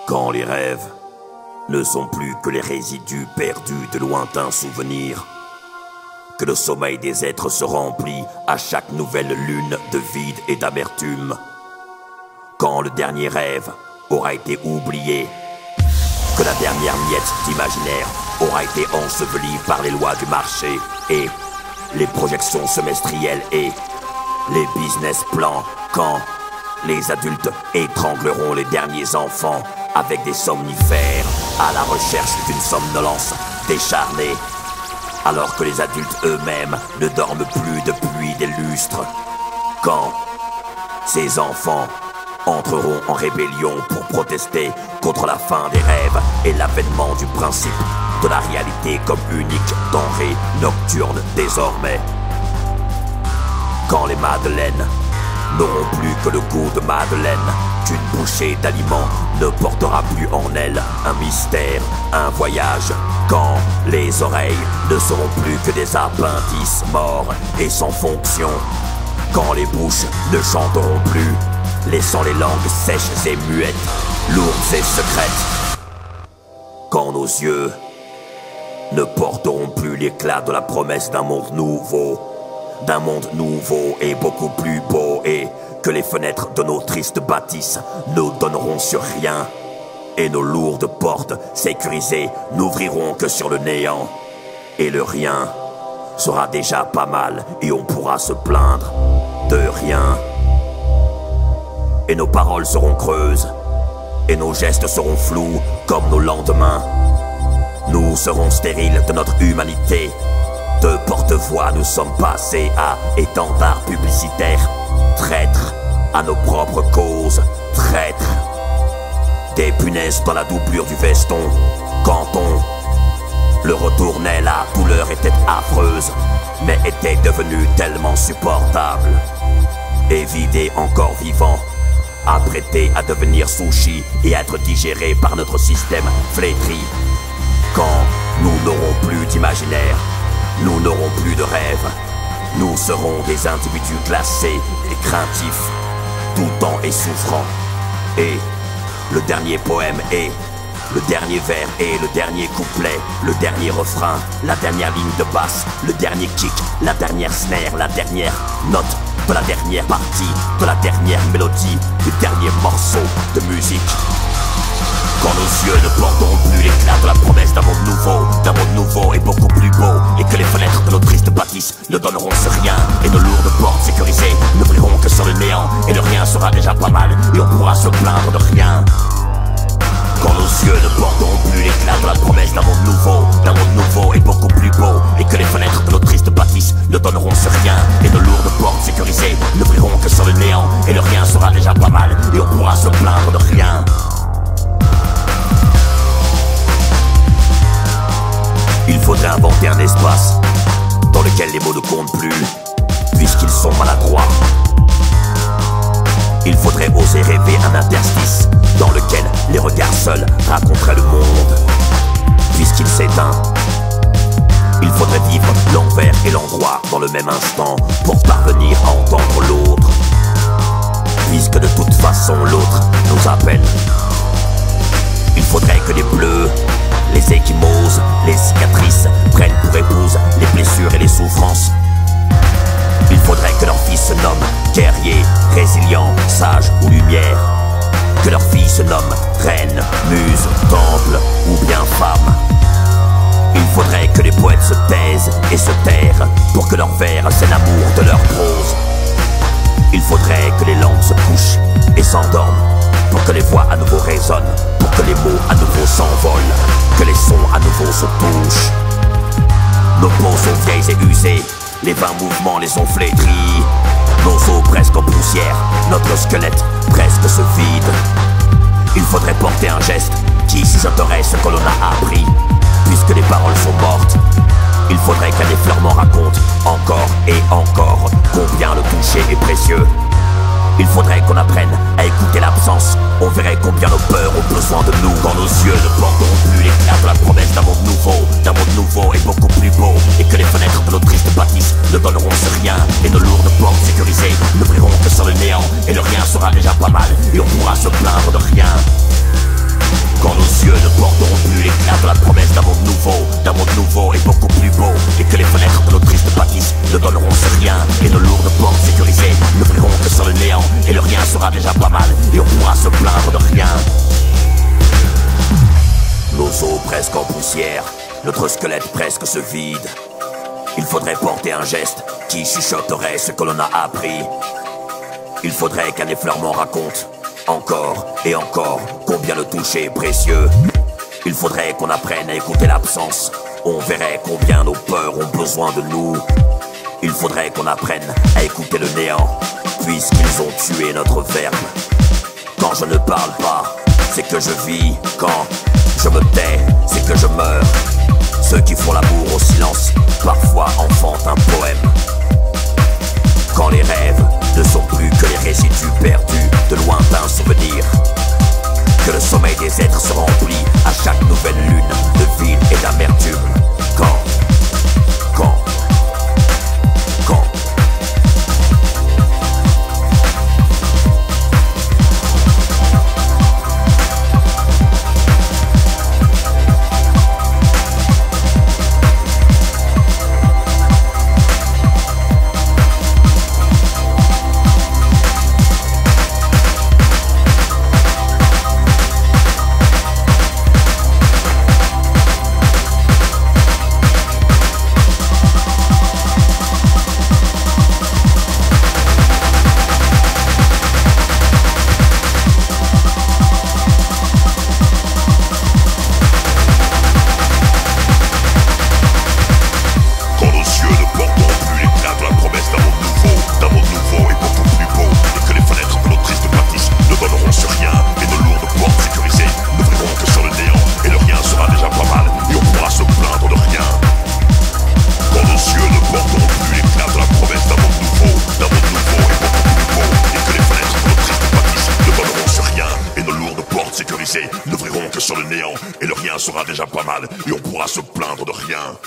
Quand les rêves ne sont plus que les résidus perdus de lointains souvenirs, que le sommeil des êtres se remplit à chaque nouvelle lune de vide et d'amertume, quand le dernier rêve aura été oublié, que la dernière miette d'imaginaire aura été ensevelie par les lois du marché et les projections semestrielles et les business plans, quand les adultes étrangleront les derniers enfants avec des somnifères à la recherche d'une somnolence décharnée, alors que les adultes eux-mêmes ne dorment plus depuis des lustres, quand ces enfants entreront en rébellion pour protester contre la fin des rêves et l'avènement du principe de la réalité comme unique denrée nocturne désormais. Quand les madeleines n'auront plus que le goût de madeleine, qu'une bouchée d'aliments ne portera plus en elle un mystère, un voyage. Quand les oreilles ne seront plus que des appendices morts et sans fonction. Quand les bouches ne chanteront plus, laissant les langues sèches et muettes, lourdes et secrètes. Quand nos yeux ne porteront plus l'éclat de la promesse d'un monde nouveau et beaucoup plus beau, et que les fenêtres de nos tristes bâtisses nous donneront sur rien, et nos lourdes portes sécurisées n'ouvriront que sur le néant, et le rien sera déjà pas mal, et on pourra se plaindre de rien. Et nos paroles seront creuses, et nos gestes seront flous comme nos lendemains. Nous serons stériles de notre humanité. De porte-voix, nous sommes passés à étendards publicitaires. Traîtres à nos propres causes, traîtres. Des punaises dans la doublure du veston. Quand on le retournait, la douleur était affreuse, mais était devenue tellement supportable. Et vidé encore vivant, apprêté à devenir sushi et à être digéré par notre système flétri. Quand nous n'aurons plus d'imaginaire, nous n'aurons plus de rêves, nous serons des individus glacés et craintifs, tout temps et souffrants. Et le dernier poème est le dernier vers et le dernier couplet, le dernier refrain, la dernière ligne de basse, le dernier kick, la dernière snare, la dernière note de la dernière partie, de la dernière mélodie, du dernier morceau de musique. Quand nos yeux ne porteront plus l'éclat de la promesse d'un monde nouveau et beaucoup plus beau, et que les fenêtres de nos tristes bâtisses ne donneront sur rien, et nos lourdes portes sécurisées n'ouvriront que sur le néant, et le rien sera déjà pas mal, et on pourra se plaindre de rien. Quand nos yeux ne porteront plus l'éclat de la promesse d'un monde nouveau et beaucoup plus beau, et que les fenêtres de nos tristes bâtisses ne donneront sur rien, et nos lourdes portes sécurisées n'ouvriront que sur le néant, et le rien sera déjà pas mal, et on pourra se plaindre de rien. Il faudrait inventer un espace dans lequel les mots ne comptent plus, puisqu'ils sont maladroits. Il faudrait oser rêver un interstice dans lequel les regards seuls raconteraient le monde, puisqu'il s'éteint. Il faudrait vivre l'envers et l'endroit dans le même instant pour parvenir à entendre l'autre, puisque de toute façon l'autre nous appelle. Il faudrait que les bleus, les échymoses, les cicatrices prennent pour épouse les blessures et les souffrances. Il faudrait que leur fils se nomme guerrier, résilient, sage ou lumière. Que leur fille se nomme reine, muse, temple ou bien femme. Il faudrait que les poètes se taisent et se tairent pour que leurs vers s'énamourent de leur prose. Il faudrait que les langues se couchent et s'endorment pour que les voix à nouveau résonnent, pour que les mots à nouveau s'envolent, que les sons à nouveau se touchent. Nos peaux sont vieilles et usées, les vains mouvements les ont flétris. Nos os presque en poussière, notre squelette presque se vide. Il faudrait porter un geste qui chuchoterait ce que l'on a appris, puisque les paroles sont mortes. Il faudrait qu'un effleurement raconte encore et encore combien le toucher est précieux. Il faudrait qu'on apprenne à écouter l'absence. On verrait combien nos peurs ont besoin de nous. Quand nos yeux ne porteront plus l'éclat de la promesse d'un monde nouveau et beaucoup plus beau, et que les fenêtres de nos tristes bâtisses ne donneront sur rien, et nos lourdes portes sécurisées n'ouvriront que sur le néant, et le rien sera déjà pas mal, et on pourra se plaindre de rien. de la promesse d'un monde nouveau et beaucoup plus beau. Et que les fenêtres de nos tristes bâtisses ne donneront sur rien. Et nos lourdes portes sécurisées n'ouvriront que sur le néant. Et le rien sera déjà pas mal et on pourra se plaindre de rien. Nos os presque en poussière, notre squelette presque se vide. Il faudrait porter un geste qui chuchoterait ce que l'on a appris. Il faudrait qu'un effleurement raconte encore et encore combien le toucher est précieux. Il faudrait qu'on apprenne à écouter l'absence. On verrait combien nos peurs ont besoin de nous. Il faudrait qu'on apprenne à écouter le néant, puisqu'ils ont tué notre verbe. Quand je ne parle pas, c'est que je vis. Quand je me tais, c'est que je meurs. Ceux qui font l'amour au silence, parfois enfantent un poème. Quand les rêves ne sont plus que les résidus perdus de lointains souvenirs, que le sommeil des êtres se remplit à chaque nouvelle lune de vide et d'amertume. Quand n'ouvriront que sur le néant, et le rien sera déjà pas mal, et on pourra se plaindre de rien.